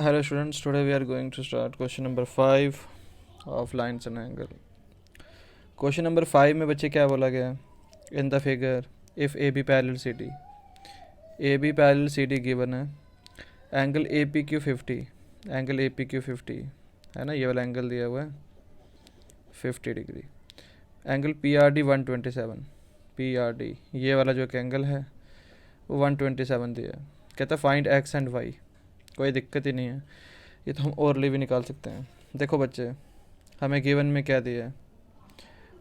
Hello students, today we are going to start question number 5 of lines and angle. Question number 5 में बच्चे क्या बोला गया है? In the figure, if AB parallel CD, AB parallel CD given है, angle APQ 50, angle APQ 50 है ना, ये वाला एंगल दिया हुआ है 50 डिग्री, एंगल PRD 127, PRD ये वाला जो एंगल है वो 127 दिया है. कहता है फाइंड एक्स एंड वाई. कोई दिक्कत ही नहीं है, ये तो हम ओरली भी निकाल सकते हैं. देखो बच्चे, हमें गिवन में क्या दिया है?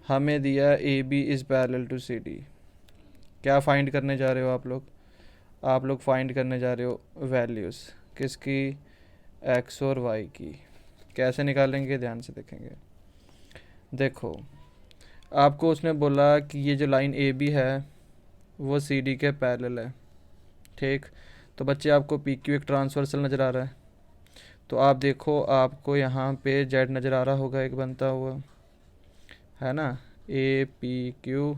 हमें दिया A B is parallel to C D. क्या फाइंड करने जा रहे हो आप लोग? आप लोग फाइंड करने जा रहे हो वैल्यूज़ किसकी? एक्स और वाई की. कैसे निकालेंगे ध्यान से देखेंगे. देखो, आपको उसने बोला कि ये जो लाइन ए बी है वो सी डी के पैरेलल है. ठीक, तो बच्चे आपको पी क्यू एक ट्रांसवर्सल नज़र आ रहा है. तो आप देखो, आपको यहाँ पे जेड नज़र आ रहा होगा एक बनता हुआ, है ना. ए पी क्यू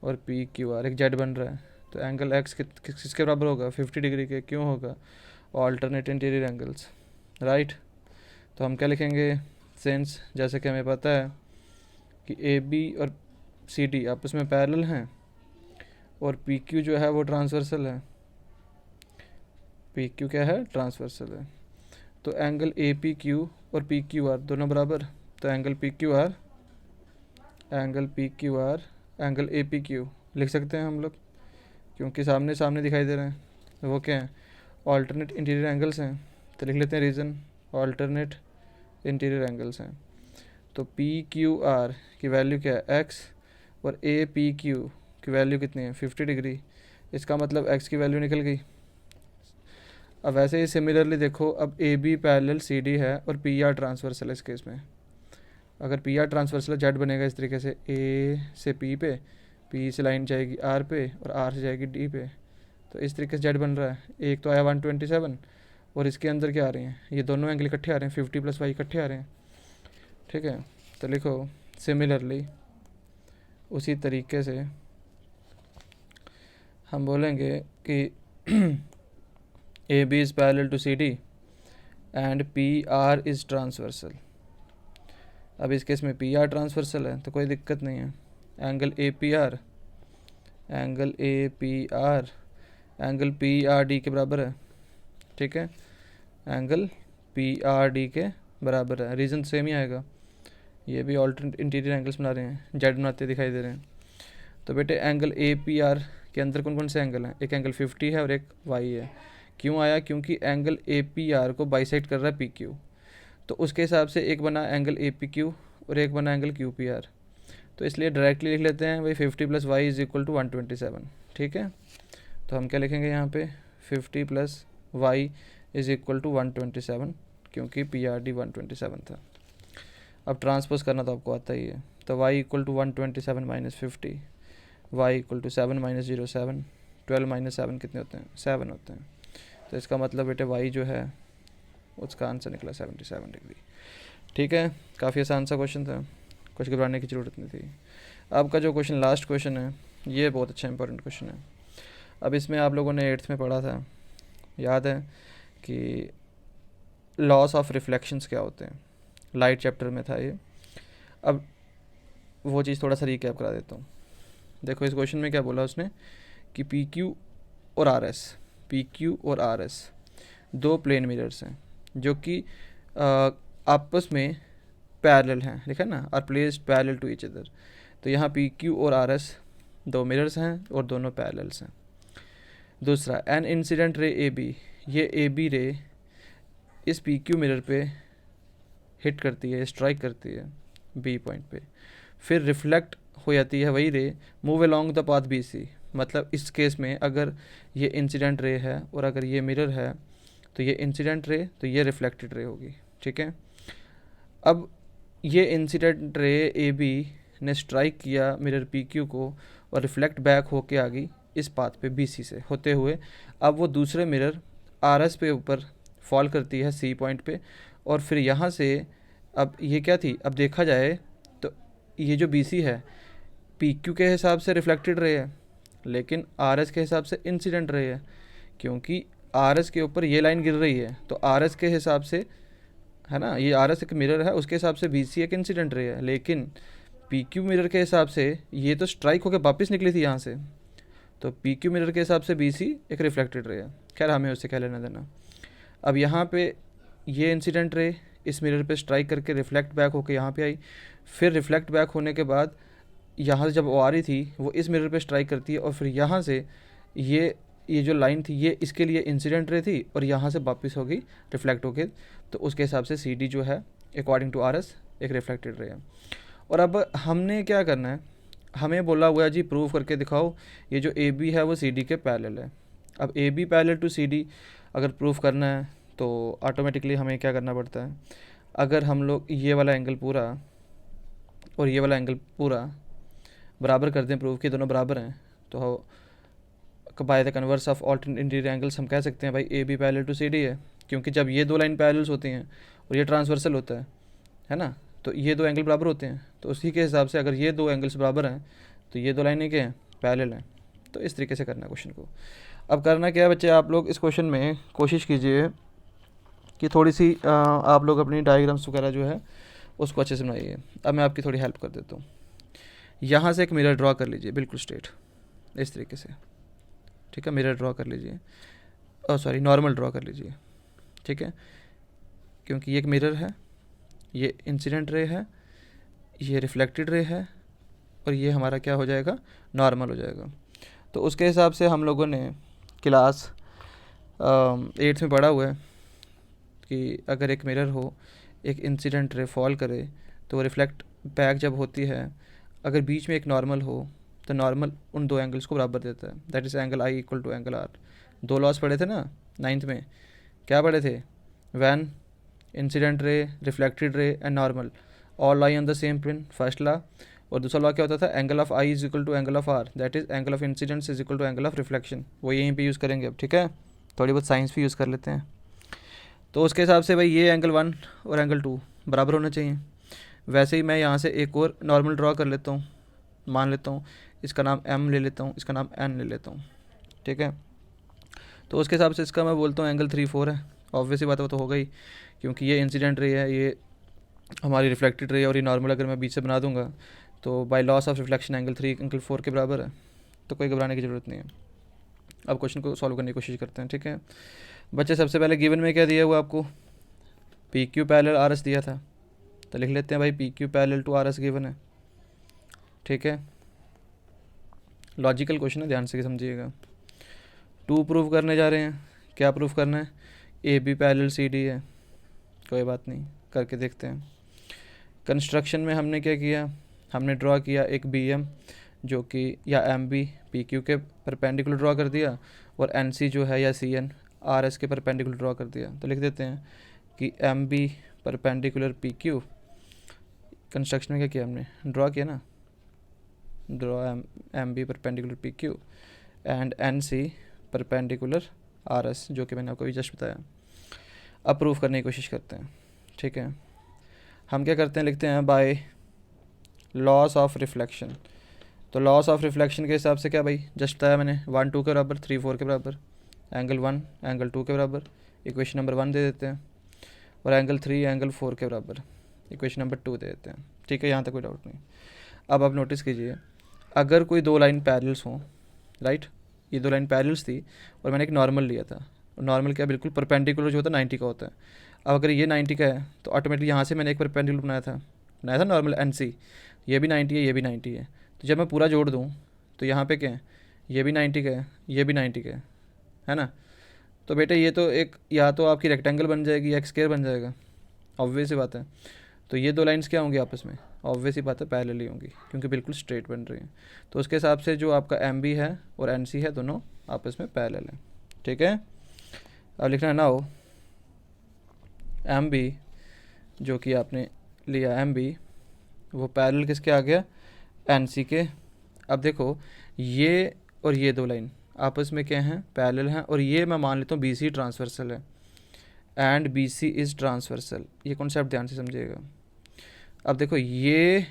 और पी क्यू आर, एक जेड बन रहा है. तो एंगल एक्स किसके बराबर होगा? 50 डिग्री के. क्यों होगा? Alternate interior angles, right. तो हम क्या लिखेंगे? सिंस जैसे कि हमें पता है कि ए बी और सी डी आपस में पैरेलल हैं और पी क्यू जो है वो ट्रांसवर्सल है. पी क्यू क्या है? ट्रांसवर्सल है. तो एंगल ए पी क्यू और पी क्यू आर दोनों बराबर. तो angle P Q R, angle P Q R, angle A P Q लिख सकते हैं हम लोग, क्योंकि सामने सामने दिखाई दे रहे हैं. वो क्या है? ऑल्टरनेट इंटीरियर एंगल्स हैं. तो लिख लेते हैं रीज़न, ऑल्टरनेट इंटीरियर एंगल्स हैं. तो पी क्यू आर की वैल्यू क्या है? एक्स. और ए पी क्यू की वैल्यू कितनी है? 50 डिग्री. इसका मतलब एक्स की वैल्यू निकल गई. अब वैसे ही सिमिलरली देखो, अब A B parallel C D है और पी आर ट्रांसवर्सल है. इस केस में अगर पी आर ट्रांसवर्सल जेड बनेगा इस तरीके से, ए से पी से लाइन जाएगी आर पे और आर से जाएगी डी पे. तो इस तरीके से जेड बन रहा है. एक तो आया 127 और इसके अंदर क्या आ रहे हैं? ये दोनों एंगल इकट्ठे आ रहे हैं, 50 प्लस वाई इकट्ठे आ रहे हैं. ठीक है, तो लिखो सिमिलरली, उसी तरीके से हम बोलेंगे कि A B is parallel to C D and P R is transversal. अब इस केस में पी आर ट्रांसवर्सल है तो कोई दिक्कत नहीं है. Angle A P R, angle A P R, angle P R D के बराबर है. ठीक है, एंगल पी आर डी के बराबर है. रीज़न सेम ही आएगा. ये भी ऑल्टरनेट इंटीरियर एंगल्स बना रहे हैं, जेड बनाते दिखाई दे रहे हैं. तो बेटे एंगल ए पी आर के अंदर कौन कौन से एंगल हैं? एक एंगल 50 है और एक वाई है. क्यों आया? क्योंकि एंगल ए पी आर को बाइसेक्ट कर रहा है पी क्यू. तो उसके हिसाब से एक बना एंगल ए पी क्यू और एक बना एंगल क्यू पी आर. तो इसलिए डायरेक्टली लिख लेते हैं भाई 50 plus Y is equal to 127. ठीक है, तो हम क्या लिखेंगे यहाँ पे? 50 plus Y is equal to 127, क्योंकि पी आर डी 127 था. अब ट्रांसपोज करना तो आपको आता ही है. तो y equal to 127 minus 50, y equal to 7 minus 0 7, 12 minus 7 कितने होते हैं? 7 होते हैं. तो इसका मतलब बेटे वाई जो है उसका आंसर निकला 77 डिग्री. ठीक है, काफ़ी आसान सा क्वेश्चन था, कुछ घबराने की ज़रूरत नहीं थी. अब का जो क्वेश्चन लास्ट क्वेश्चन है ये बहुत अच्छा इंपॉर्टेंट क्वेश्चन है. अब इसमें आप लोगों ने 8th में पढ़ा था, याद है कि लॉस ऑफ रिफ्लेक्शंस क्या होते हैं? लाइट चैप्टर में था ये. अब वो चीज़ थोड़ा सा रिकैप करा देता हूँ. देखो इस क्वेश्चन में क्या बोला उसने कि पी क्यू और आर एस, पी क्यू और आर एस दो प्लेन मिरर्स हैं जो कि आपस में पैरेलल हैं. लिखा है ना, are placed parallel to each other. तो यहाँ पी क्यू और आर एस दो मिरर्स हैं और दोनों पैरेलल्स हैं. दूसरा, an incident ray A B, ये ए बी रे इस पी क्यू मिरर पे हिट करती है, स्ट्राइक करती है बी पॉइंट पे, फिर रिफ्लेक्ट हो जाती है वही ray, move along the path B C. मतलब इस केस में अगर ये इंसिडेंट रे है और अगर ये मिरर है तो ये इंसिडेंट रे, तो ये रिफ्लेक्टेड रे होगी. ठीक है, अब ये इंसिडेंट रे ए बी ने स्ट्राइक किया मिरर पी क्यू को और रिफ्लेक्ट बैक होके आ गई इस पाथ पे बी सी से होते हुए. अब वो दूसरे मिरर आर एस पे ऊपर फॉल करती है सी पॉइंट पे और फिर यहाँ से, अब ये क्या थी? अब देखा जाए तो ये जो बी सी है पी क्यू के हिसाब से रिफ्लेक्टेड रे है, लेकिन आर एस के हिसाब से इंसिडेंट रे है, क्योंकि आर एस के ऊपर ये लाइन गिर रही है, तो आर एस के हिसाब से, है ना, ये आर एस एक मिरर है, उसके हिसाब से बी सी एक इंसिडेंट रे है, लेकिन पी क्यू मिरर के हिसाब से ये तो स्ट्राइक होकर वापस निकली थी यहाँ से, तो पी क्यू मिरर के हिसाब से बी सी एक रिफ्लेक्टेड रे है। खैर हमें उससे क्या लेना देना। अब यहाँ पे ये इंसिडेंट रे इस मिरर पे स्ट्राइक करके रिफ्लेक्ट बैक होकर यहाँ पे आई, फिर रिफ्लेक्ट बैक होने के बाद यहाँ से जब वो आ रही थी वो इस मिरर पे स्ट्राइक करती है, और फिर यहाँ से ये जो लाइन थी ये इसके लिए इंसिडेंट रे थी, और यहाँ से वापस होगी रिफ्लेक्ट होके, तो उसके हिसाब से सी डी जो है अकॉर्डिंग टू आर एस एक रिफ्लेक्टेड रे है। और अब हमने क्या करना है, हमें बोला हुआ है जी प्रूव करके दिखाओ ये जो ए बी है वो सी डी के पैरेलल है। अब A B parallel to C D अगर प्रूव करना है तो ऑटोमेटिकली हमें क्या करना पड़ता है, अगर हम लोग ये वाला एंगल पूरा और ये वाला एंगल पूरा बराबर कर दें, प्रूव कि दोनों बराबर हैं, तो by the converse of alternate interior angles हम कह सकते हैं भाई A B parallel to C D है, क्योंकि जब ये दो लाइन पैरेलल्स होती हैं और ये ट्रांसवर्सल होता है ना, तो ये दो एंगल बराबर होते हैं, तो उसी के हिसाब से अगर ये दो एंगल्स बराबर हैं तो ये दो लाइनें क्या हैं, पैरेलल हैं। तो इस तरीके से करना है क्वेश्चन को। अब करना क्या है बच्चे, आप लोग इस क्वेश्चन में कोशिश कीजिए कि थोड़ी सी आप लोग अपनी डायग्राम्स वगैरह जो है उसको अच्छे से बनाइए। अब मैं आपकी थोड़ी हेल्प कर देता हूँ। यहाँ से एक मिरर ड्रॉ कर लीजिए बिल्कुल स्ट्रेट इस तरीके से, ठीक है, मिरर ड्रॉ कर लीजिए, सॉरी नॉर्मल ड्रॉ कर लीजिए, ठीक है, क्योंकि ये एक मिरर है, ये इंसिडेंट रे है, ये रिफ्लेक्टेड रे है, और ये हमारा क्या हो जाएगा, नॉर्मल हो जाएगा। तो उसके हिसाब से हम लोगों ने क्लास 8th में पढ़ा हुआ है कि अगर एक मिरर हो, एक इंसिडेंट रे फॉल करे तो वो रिफ्लेक्ट बैक जब होती है, अगर बीच में एक नॉर्मल हो तो नॉर्मल उन दो एंगल्स को बराबर देता है, that is angle i equal to angle r. दो लॉस पढ़े थे ना 9th में, क्या पढ़े थे, when incident ray, reflected ray and normal all lie on the same plane, first law. और दूसरा लॉ क्या होता था, angle of i is equal to angle of r, that is angle of incidence is equal to angle of reflection. वो यहीं पे use करेंगे अब, ठीक है, थोड़ी बहुत साइंस भी यूज़ कर लेते हैं। तो उसके हिसाब से भाई ये एंगल 1 और एंगल 2 बराबर होना चाहिए। वैसे ही मैं यहाँ से एक और नॉर्मल ड्रॉ कर लेता हूँ, मान लेता हूँ इसका नाम m ले लेता हूँ, इसका नाम n ले लेता हूँ, ठीक है। तो उसके हिसाब से इसका मैं बोलता हूँ एंगल 3-4 है। ऑब्वियसली बात है वो तो होगा ही, क्योंकि ये इंसिडेंट रे है, ये हमारी रिफ्लेक्टेड रे है, और ये नॉर्मल अगर मैं बीच से बना दूंगा तो by loss of reflection angle 3 angle 4 के बराबर है, तो कोई घबराने की ज़रूरत नहीं है। अब क्वेश्चन को सॉल्व करने की कोशिश करते हैं, ठीक है बच्चे। सबसे पहले गिवन में क्या दिया हुआ आपको, P Q parallel R S दिया था, तो लिख लेते हैं भाई P Q parallel to R S given है, ठीक है। लॉजिकल क्वेश्चन है, ध्यान से समझिएगा। 2 प्रूव करने जा रहे हैं, क्या प्रूव करना है, A B parallel C D है, कोई बात नहीं करके देखते हैं। कंस्ट्रक्शन में हमने क्या किया, हमने ड्रॉ किया एक बी एम जो कि, या एम बी पी क्यू के परपेंडिकुलर ड्रॉ कर दिया, और एन सी जो है या सी एन आर एस के परपेंडिकुलर ड्रॉ कर दिया। तो लिख देते हैं कि M B perpendicular P Q, construction में क्या किया हमने, ड्रॉ किया ना, draw M B perpendicular P Q and N C perpendicular R S, जो कि मैंने आपको अभी जस्ट बताया। अब प्रूफ करने की कोशिश करते हैं, ठीक है। हम क्या करते हैं, लिखते हैं बाय लॉस ऑफ रिफ्लेक्शन। तो लॉस ऑफ रिफ्लेक्शन के हिसाब से क्या भाई, जस्ट बताया मैंने, 1-2 के बराबर, 3-4 के बराबर, एंगल 1 एंगल 2 के बराबर, इक्वेशन नंबर 1 दे देते हैं, और एंगल 3 एंगल 4 के बराबर, इक्वेशन नंबर 2 दे देते हैं, ठीक है। यहाँ तक कोई डाउट नहीं। अब आप नोटिस कीजिए, अगर कोई दो लाइन पैरेलल्स हों, राइट, ये दो लाइन पैरेलल्स थी और मैंने एक नॉर्मल लिया था, नॉर्मल क्या बिल्कुल परपेंडिकुलर जो होता है 90 का होता है। अब अगर ये 90 का है तो ऑटोमेटिकली यहाँ से मैंने एक परपेंडिकुलर बनाया था नॉर्मल एन सी, ये भी 90 है, ये भी 90 है, तो जब मैं पूरा जोड़ दूँ तो यहाँ पे क्या है, ये भी 90 का है, ये भी 90 का है ना। तो बेटा ये तो एक, या तो आपकी रेक्टेंगल बन जाएगी या एक स्क्वायर बन जाएगा, ऑब्वियस ही बात है। तो ये दो लाइंस क्या होंगी आपस में, ऑब्वियस ही बात है पैरेलल ही होंगी, क्योंकि बिल्कुल स्ट्रेट बन रही हैं। तो उसके हिसाब से जो आपका एम बी है और एन सी है दोनों आपस में पैरेलल हैं, ठीक है। अब लिखना है ना हो एम बी जो कि आपने लिया एम बी, वो पैरेलल किसके आ गया, एन सी के। अब देखो ये और ये दो लाइन आपस में क्या हैं, पैरेलल हैं, और ये मैं मान लेता हूँ बी सी ट्रांसवर्सल है and B C is transversal. ये कॉन्सेप्ट ध्यान से समझिएगा। अब देखो ये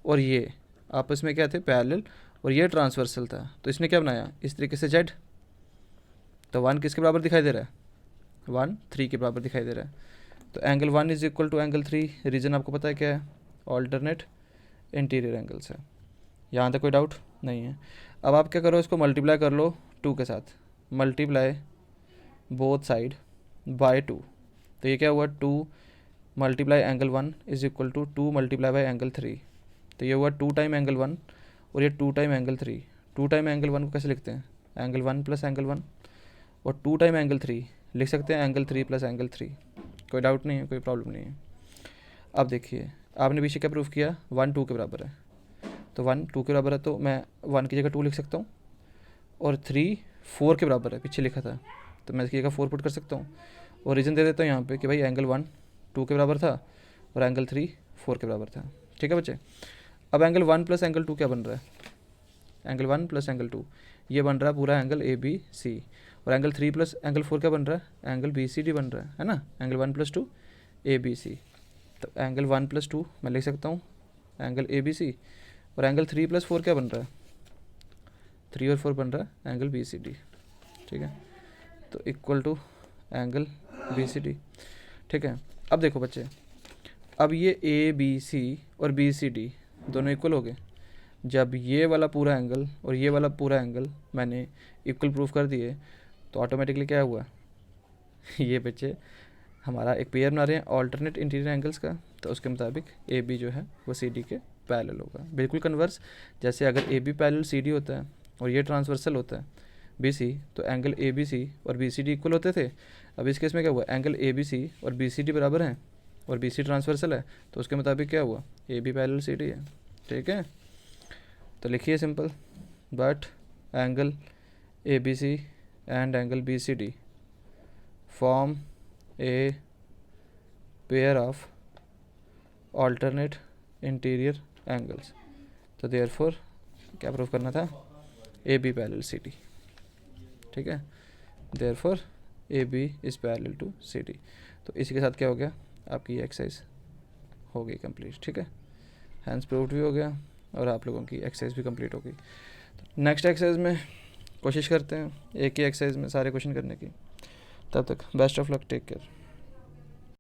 और ये आपस में क्या थे, पैरेलल, और ये ट्रांसवर्सल था, तो इसने क्या बनाया इस तरीके से जेड, तो 1 किसके बराबर दिखाई दे रहा है, 1 3 के बराबर दिखाई दे रहा है। तो angle 1 is equal to angle 3, reason आपको पता है क्या है, ऑल्टरनेट इंटीरियर एंगल्स है। यहाँ तक कोई डाउट नहीं है। अब आप क्या करो, इसको मल्टीप्लाई कर लो 2 के साथ, मल्टीप्लाई बोथ साइड बाय 2। तो ये क्या हुआ, 2 multiply angle 1 is equal to 2 multiply by angle 3। तो ये हुआ 2 टाइम एंगल 1 और ये 2 टाइम एंगल 3। 2 टाइम एंगल 1 को कैसे लिखते हैं, एंगल 1 प्लस एंगल 1, और 2 टाइम एंगल 3 लिख सकते हैं एंगल 3 प्लस एंगल 3। कोई डाउट नहीं है, कोई प्रॉब्लम नहीं है। अब देखिए आपने पीछे क्या प्रूफ किया, 1 2 के बराबर है, तो 1 2 के बराबर है तो मैं 1 की जगह 2 लिख सकता हूँ, और 3 4 के बराबर है, पीछे लिखा था तो मैं इसकी जगह 4 पुट कर सकता हूँ। और रीज़न दे देता हूँ यहाँ पे कि भाई एंगल 1 2 के बराबर था और एंगल 3 4 के बराबर था। ठीक है बच्चे। अब एंगल 1 प्लस एंगल 2 क्या बन रहा है, एंगल 1 प्लस एंगल 2 ये बन रहा है पूरा एंगल ए बी सी, और एंगल 3 प्लस एंगल 4 क्या बन रहा है, एंगल बी सी डी बन रहा है ना, angle 1 plus 2 A B C. तो एंगल 1 प्लस 2 मैं लिख सकता हूँ एंगल ए बी सी, और एंगल 3 प्लस 4 क्या बन रहा है, 3 और 4 बन रहा है एंगल बी सी डी। ठीक है, तो equal to angle B C D. ठीक है, अब देखो बच्चे, अब ये ए बी सी और बी सी डी दोनों इक्वल हो गए। जब ये वाला पूरा एंगल और ये वाला पूरा एंगल मैंने इक्वल प्रूफ कर दिए तो ऑटोमेटिकली क्या हुआ ये बच्चे हमारा एक पेयर बना रहे हैं ऑल्टरनेट इंटीरियर एंगल्स का, तो उसके मुताबिक ए बी जो है वो सी डी के पैरेलल होगा, बिल्कुल कन्वर्स। जैसे अगर A B parallel C D होता है और ये ट्रांसवर्सल होता है बी सी, तो एंगल ए बी सी और बी सी डी इक्वल होते थे। अब इस केस में क्या हुआ, एंगल ए बी सी और बी सी डी बराबर हैं और बी सी ट्रांसवर्सल है, तो उसके मुताबिक क्या हुआ, A B parallel C D है। ठीक है, तो लिखिए simple, but angle A B C and angle B C D form a pair of alternate interior angles. तो देयरफॉर क्या प्रूफ करना था, A B parallel C D. ठीक है, therefore A B is parallel to C D. तो इसी के साथ क्या हो गया, आपकी ये एक्सरसाइज हो गई कंप्लीट। ठीक है, हैंड्स प्रूव्ड भी हो गया और आप लोगों की एक्सरसाइज भी कंप्लीट हो गई। तो नेक्स्ट एक्सरसाइज में कोशिश करते हैं एक ही एक्सरसाइज में सारे क्वेश्चन करने की। तब तक best of luck, take care.